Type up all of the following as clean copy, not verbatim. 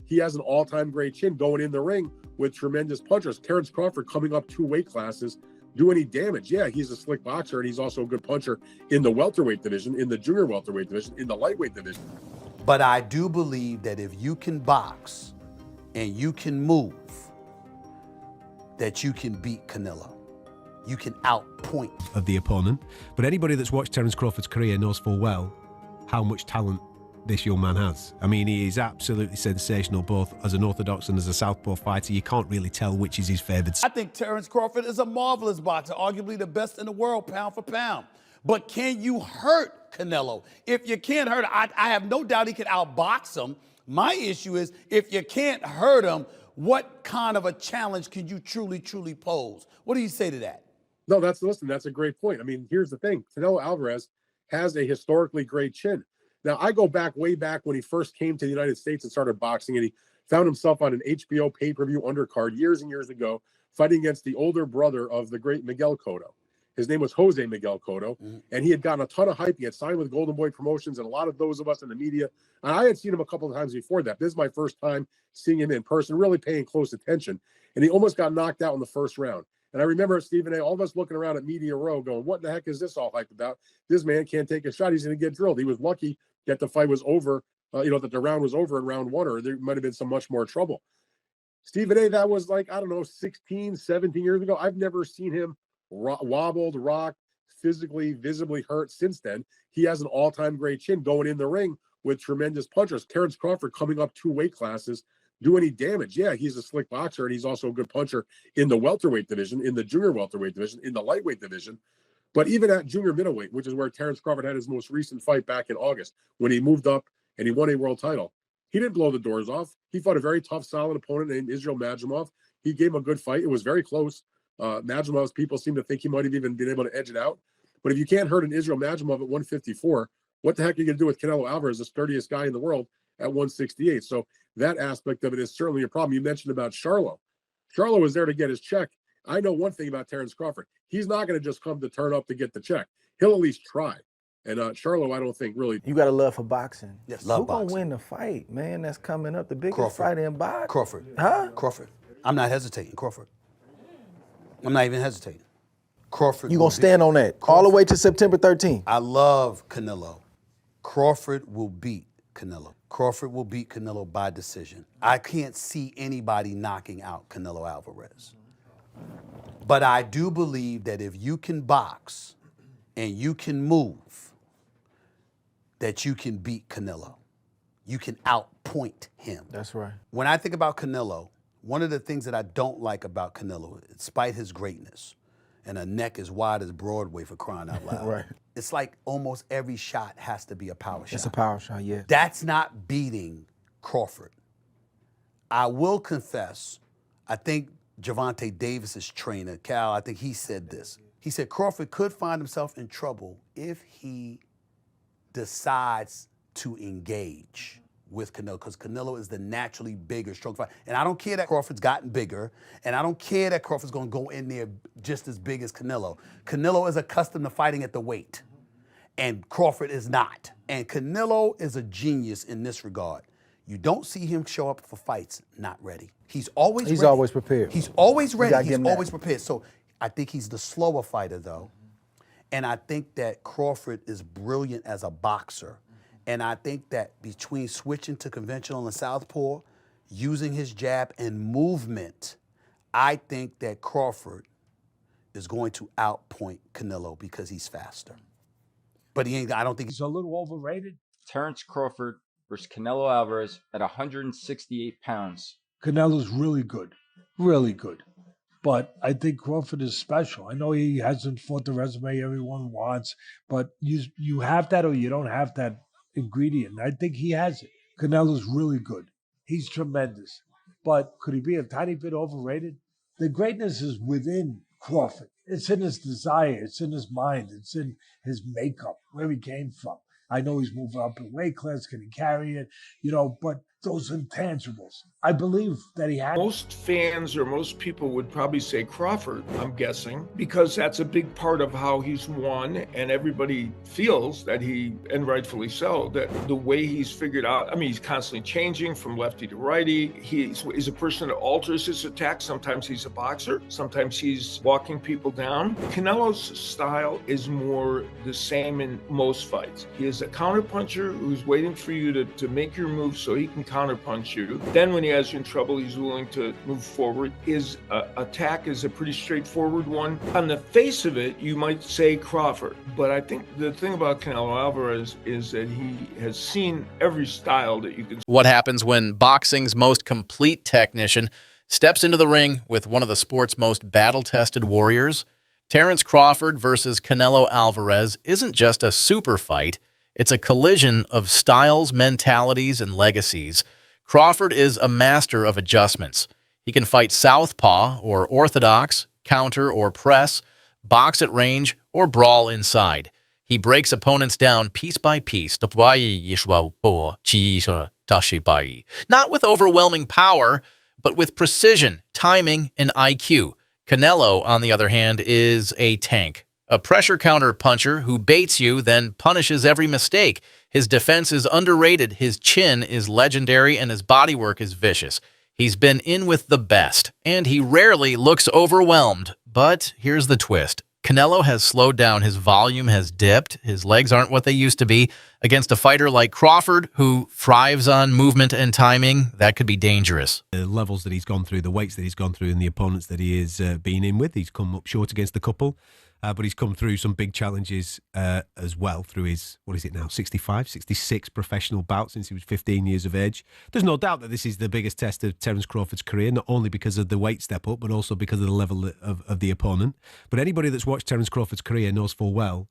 he has an all-time great chin going in the ring with tremendous punchers. Terrence Crawford coming up 2 weight classes, do any damage? Yeah, he's a slick boxer, and he's also a good puncher in the welterweight division, in the junior welterweight division, in the lightweight division. But I do believe that if you can box and you can move, that you can beat Canelo. You can outpoint of the opponent. But anybody that's watched Terence Crawford's career knows full well how much talent this young man has. I mean, he is absolutely sensational, both as an orthodox and as a southpaw fighter. You can't really tell which is his favoured. I think Terence Crawford is a marvelous boxer, arguably the best in the world, pound for pound. But can you hurt Canelo? If you can't hurt him, I have no doubt he can outbox him. My issue is, if you can't hurt him, what kind of a challenge can you truly pose? What do you say to that? No, that's a great point. I mean, here's the thing. Canelo Alvarez has a historically great chin. Now, I go back way back when he first came to the United States and started boxing, and he found himself on an HBO pay-per-view undercard years and years ago, fighting against the older brother of the great Miguel Cotto. His name was Jose Miguel Cotto, and he had gotten a ton of hype. He had signed with Golden Boy Promotions, and a lot of those of us in the media. And I had seen him a couple of times before that. This is my first time seeing him in person, really paying close attention. And he almost got knocked out in the first round. And I remember Stephen A., all of us looking around at Media Row going, what the heck is this all hype about? This man can't take a shot. He's going to get drilled. He was lucky that the fight was over, that the round was over in round 1, or there might have been some much more trouble. Stephen A., that was like, 16, 17 years ago. I've never seen him wobbled, rocked, physically, visibly hurt since then. He has an all-time great chin going in the ring with tremendous punchers. Terrence Crawford coming up 2 weight classes, do any damage? Yeah, he's a slick boxer, and he's also a good puncher in the welterweight division, in the junior welterweight division, in the lightweight division. But even at junior middleweight, which is where Terrence Crawford had his most recent fight back in August, when he moved up and he won a world title, he didn't blow the doors off. He fought a very tough, solid opponent named Israel Madrimov. He gave him a good fight. It was very close. Madrimov's people seem to think he might have even been able to edge it out. But if you can't hurt an Israel Madrimov at 154, what the heck are you going to do with Canelo Alvarez, the sturdiest guy in the world, at 168? So that aspect of it is certainly a problem. You mentioned about Charlo. Charlo was there to get his check. I know one thing about Terrence Crawford. He's not going to just come to turn up to get the check. He'll at least try. And Charlo, I don't think really. You got a love for boxing. Yes, Who gonna win the fight, man? That's coming up, the biggest Crawford. fight in boxing. Crawford. Huh? Crawford. I'm not hesitating. Crawford. I'm not even hesitating. Crawford. You gonna stand on that all the way to September 13th? I love Canelo. Crawford will beat Canelo. Crawford will beat Canelo by decision. I can't see anybody knocking out Canelo Alvarez. But I do believe that if you can box and you can move, that you can beat Canelo. You can outpoint him. That's right. When I think about Canelo, one of the things that I don't like about Canelo, despite his greatness, and a neck as wide as Broadway, for crying out loud. Right. It's like almost every shot has to be a power shot. It's a power shot, yeah. That's not beating Crawford. I will confess, I think Gervonta Davis's trainer, Cal, I think he said this. He said Crawford could find himself in trouble if he decides to engage with Canelo, because Canelo is the naturally bigger, stronger fighter. And I don't care that Crawford's gotten bigger, and I don't care that Crawford's gonna go in there just as big as Canelo. Canelo is accustomed to fighting at the weight, and Crawford is not. And Canelo is a genius in this regard. You don't see him show up for fights not ready. He's always ready. always prepared. He's always ready. He's him always that. prepared. So I think he's the slower fighter, though. And I think that Crawford is brilliant as a boxer. And I think that between switching to conventional and southpaw, using his jab and movement, I think that Crawford is going to outpoint Canelo because he's faster. But I don't think he's a little overrated. Terrence Crawford versus Canelo Alvarez at 168 pounds. Canelo's really good, really good. But I think Crawford is special. I know he hasn't fought the resume everyone wants, but you have that or you don't have that ingredient. I think he has it. Canelo's really good. He's tremendous. But could he be a tiny bit overrated? The greatness is within Crawford. It's in his desire. It's in his mind. It's in his makeup, where he came from. I know he's moving up in weight class. Can he carry it? But those intangibles. I believe that he had. Most fans or most people would probably say Crawford, I'm guessing, because that's a big part of how he's won, and everybody feels that he, and rightfully so, that the way he's figured out, I mean, he's constantly changing from lefty to righty. He's a person that alters his attack. Sometimes he's a boxer, sometimes he's walking people down. Canelo's style is more the same in most fights. He is a counterpuncher who's waiting for you to make your move so he can counterpunch you. Then when he has you in trouble, he's willing to move forward. His attack is a pretty straightforward one. On the face of it, you might say Crawford, but I think the thing about Canelo Alvarez is that he has seen every style that you can. What happens when boxing's most complete technician steps into the ring with one of the sport's most battle-tested warriors? Terence Crawford versus Canelo Alvarez isn't just a super fight. It's a collision of styles, mentalities, and legacies. Crawford is a master of adjustments. He can fight southpaw or orthodox, counter or press, box at range, or brawl inside. He breaks opponents down piece by piece, not with overwhelming power, but with precision, timing, and IQ. Canelo, on the other hand, is a tank. A pressure counter puncher who baits you, then punishes every mistake. His defense is underrated, his chin is legendary, and his bodywork is vicious. He's been in with the best, and he rarely looks overwhelmed. But here's the twist. Canelo has slowed down, his volume has dipped, his legs aren't what they used to be. Against a fighter like Crawford, who thrives on movement and timing, that could be dangerous. The levels that he's gone through, the weights that he's gone through, and the opponents that he has been in with, he's come up short against a couple. But he's come through some big challenges as well through his, 65, 66 professional bouts since he was 15 years of age. There's no doubt that this is the biggest test of Terence Crawford's career, not only because of the weight step up, but also because of the level of the opponent. But anybody that's watched Terence Crawford's career knows full well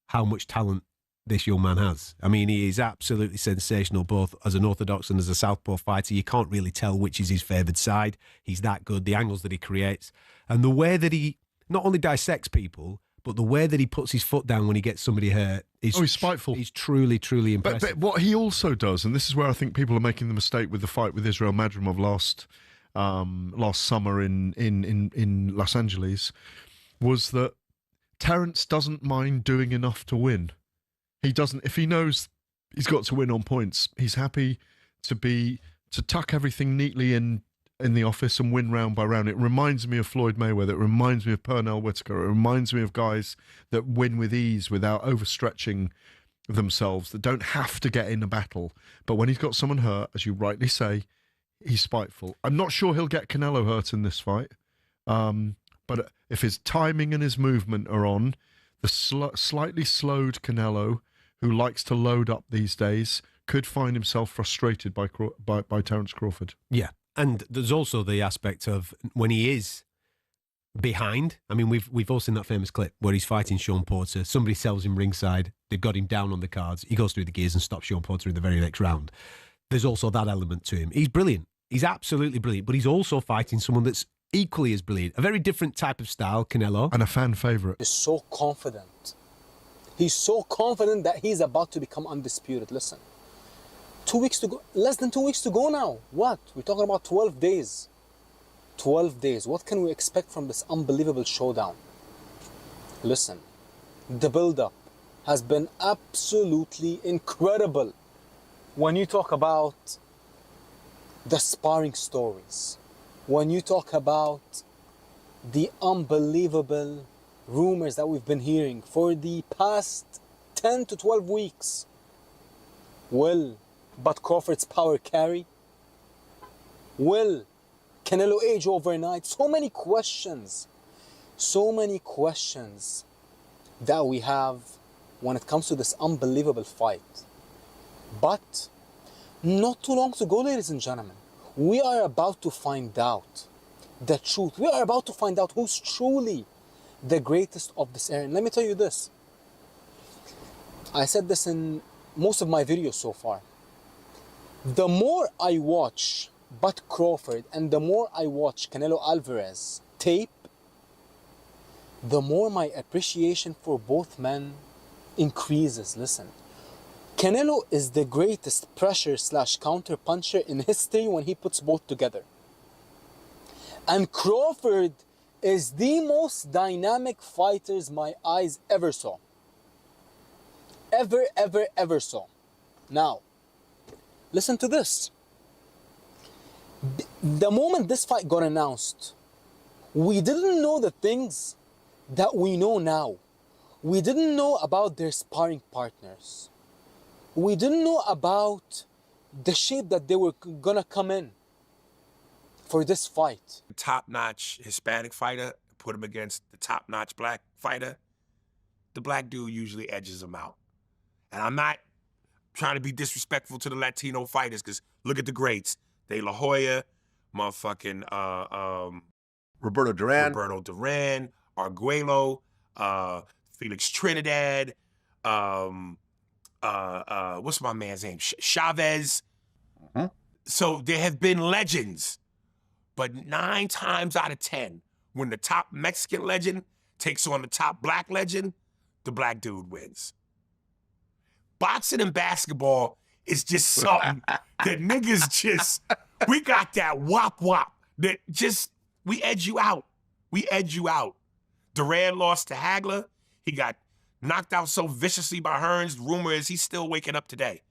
how much talent this young man has. I mean, he is absolutely sensational, both as an orthodox and as a southpaw fighter. You can't really tell which is his favoured side. He's that good, the angles that he creates, and the way that he not only dissects people, but the way that he puts his foot down when he gets somebody hurt is he's spiteful. He's truly, truly impressive. But what he also does, and this is where I think people are making the mistake with the fight with Israel Madrimov last summer in Los Angeles, was that Terence doesn't mind doing enough to win. He doesn't. If he knows he's got to win on points, he's happy to tuck everything neatly in the office and win round by round. It reminds me of Floyd Mayweather. It reminds me of Pernell Whitaker. It reminds me of guys that win with ease without overstretching themselves, that don't have to get in a battle. But when he's got someone hurt, as you rightly say, he's spiteful. I'm not sure he'll get Canelo hurt in this fight. But if his timing and his movement are on, the slightly slowed Canelo, who likes to load up these days, could find himself frustrated by Terence Crawford. Yeah. And there's also the aspect of when he is behind. I mean, we've all seen that famous clip where he's fighting Sean Porter. Somebody sells him ringside. They've got him down on the cards. He goes through the gears and stops Sean Porter in the very next round. There's also that element to him. He's brilliant. He's absolutely brilliant. But he's also fighting someone that's equally as brilliant. A very different type of style, Canelo. And a fan favourite. He's so confident. He's so confident that he's about to become undisputed. Listen. 2 weeks to go, less than 2 weeks to go now. What? We're talking about 12 days. 12 days. What can we expect from this unbelievable showdown? Listen, the build-up has been absolutely incredible. When you talk about the sparring stories, when you talk about the unbelievable rumors that we've been hearing for the past 10 to 12 weeks, but Crawford's power carry? Will Canelo age overnight? So many questions that we have when it comes to this unbelievable fight. But not too long to go, ladies and gentlemen. We are about to find out the truth. We are about to find out who's truly the greatest of this era. And let me tell you this. I said this in most of my videos so far. The more I watch Bud Crawford and the more I watch Canelo Alvarez tape, the more my appreciation for both men increases. Listen, Canelo is the greatest pressure / counter puncher in history when he puts both together. And Crawford is the most dynamic fighters my eyes ever saw. Ever saw. Now, listen to this. The moment this fight got announced, we didn't know the things that we know now. We didn't know about their sparring partners. We didn't know about the shape that they were gonna come in for this fight. Top-notch Hispanic fighter, put him against the top-notch black fighter, the black dude usually edges him out. And I'm not trying to be disrespectful to the Latino fighters, because look at the greats. De La Hoya, motherfucking Roberto Duran, Arguello, Felix Trinidad, what's my man's name? Chavez. Mm-hmm. So there have been legends, but 9 times out of 10, when the top Mexican legend takes on the top black legend, the black dude wins. Boxing and basketball is just something that niggas just, we got that wop that just, we edge you out. We edge you out. Duran lost to Hagler. He got knocked out so viciously by Hearns. The rumor is he's still waking up today.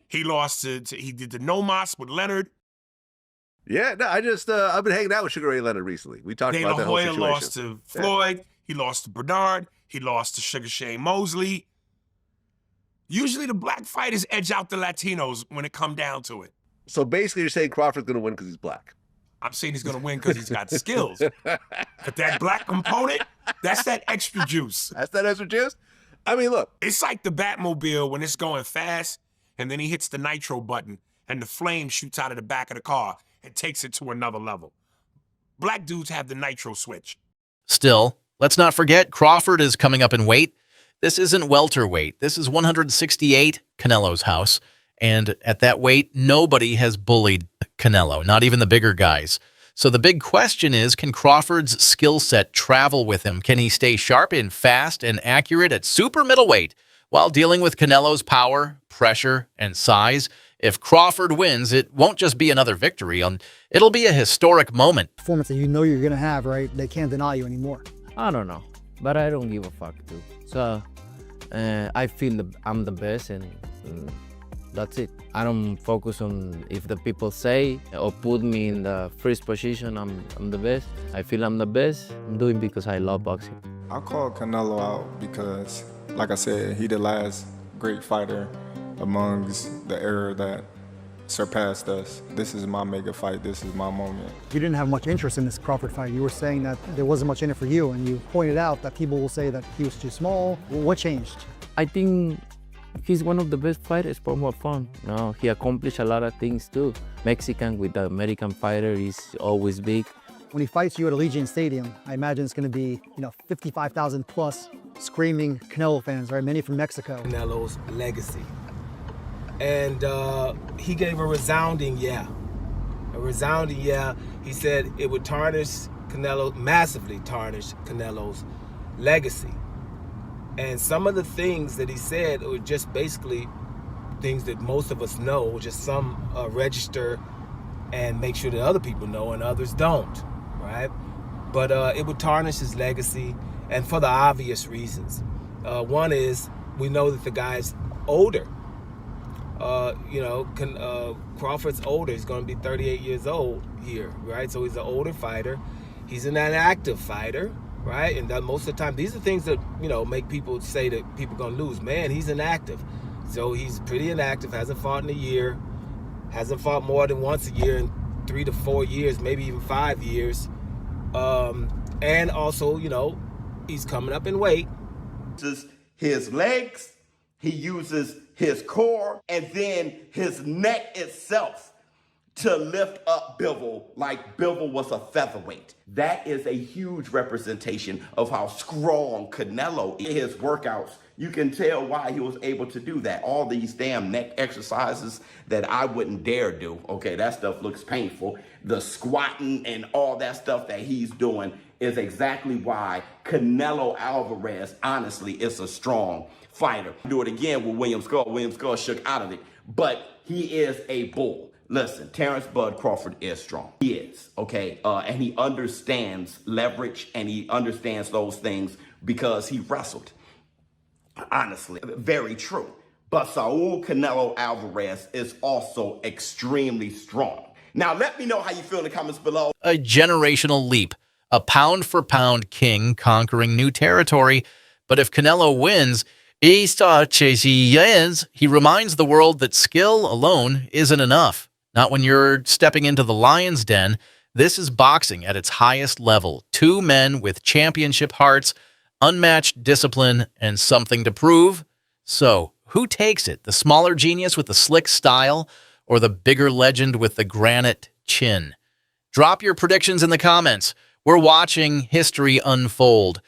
He lost he did the no mas with Leonard. Yeah, no, I've been hanging out with Sugar Ray Leonard recently. We talked about that whole situation. De La Hoya lost to Floyd. He lost to Bernard. He lost to Sugar Shane Mosley. Usually the black fighters edge out the Latinos when it come down to it. So basically you're saying Crawford's going to win because he's black. I'm saying he's going to win because he's got skills. But that black component, that's that extra juice. That's that extra juice? I mean, look. It's like the Batmobile when it's going fast, and then he hits the nitro button, and the flame shoots out of the back of the car and takes it to another level. Black dudes have the nitro switch. Still, let's not forget Crawford is coming up in weight. This isn't welterweight. This is 168, Canelo's house. And at that weight, nobody has bullied Canelo, not even the bigger guys. So the big question is, can Crawford's skill set travel with him? Can he stay sharp and fast and accurate at super middleweight while dealing with Canelo's power, pressure, and size? If Crawford wins, it won't just be another victory. It'll be a historic moment. Performance that you know you're going to have, right? They can't deny you anymore. I don't know, but I don't give a fuck, too. So I feel I'm the best, and that's it. I don't focus on if the people say or put me in the first position, I'm the best. I feel I'm the best. I'm doing because I love boxing. I call Canelo out because, like I said, he the last great fighter amongst the era that surpassed us. This is my mega fight. This is my moment. You didn't have much interest in this Crawford fight. You were saying that there wasn't much in it for you, and you pointed out that people will say that he was too small. What changed? I think he's one of the best fighters for more fun. No, he accomplished a lot of things too. Mexican with the American fighter is always big. When he fights you at Allegiant Stadium, I imagine it's going to be 55,000 plus screaming Canelo fans, right? Many from Mexico. Canelo's legacy. And he gave a resounding yeah. A resounding yeah. He said it would tarnish Canelo, massively tarnish Canelo's legacy. And some of the things that he said were just basically things that most of us know, just some register and make sure that other people know and others don't, right? But it would tarnish his legacy, and for the obvious reasons. One is, we know that the guy's older. Crawford's older. He's going to be 38 years old here, right? So he's an older fighter. He's an active fighter, right? And that most of the time, these are things that, make people say that people are going to lose. Man, he's inactive. So he's pretty inactive, hasn't fought in a year, hasn't fought more than once a year in 3 to 4 years, maybe even 5 years. And also, he's coming up in weight. His legs, he uses his core, and then his neck itself to lift up Bivol like Bivol was a featherweight. That is a huge representation of how strong Canelo is. In his workouts, you can tell why he was able to do that. All these damn neck exercises that I wouldn't dare do. Okay, that stuff looks painful. The squatting and all that stuff that he's doing is exactly why Canelo Alvarez, honestly, is a strong fighter. Do it again with William Skull. William Skull shook out of it, but he is a bull. Listen, Terrence Bud Crawford is strong. He is, okay? And he understands leverage and he understands those things because he wrestled. Honestly, very true. But Saul Canelo Alvarez is also extremely strong. Now, let me know how you feel in the comments below. A generational leap, a pound-for-pound king conquering new territory. But if Canelo wins, he reminds the world that skill alone isn't enough. Not when you're stepping into the lion's den. This is boxing at its highest level. Two men with championship hearts, unmatched discipline, and something to prove. So, who takes it? The smaller genius with the slick style or the bigger legend with the granite chin? Drop your predictions in the comments. We're watching history unfold.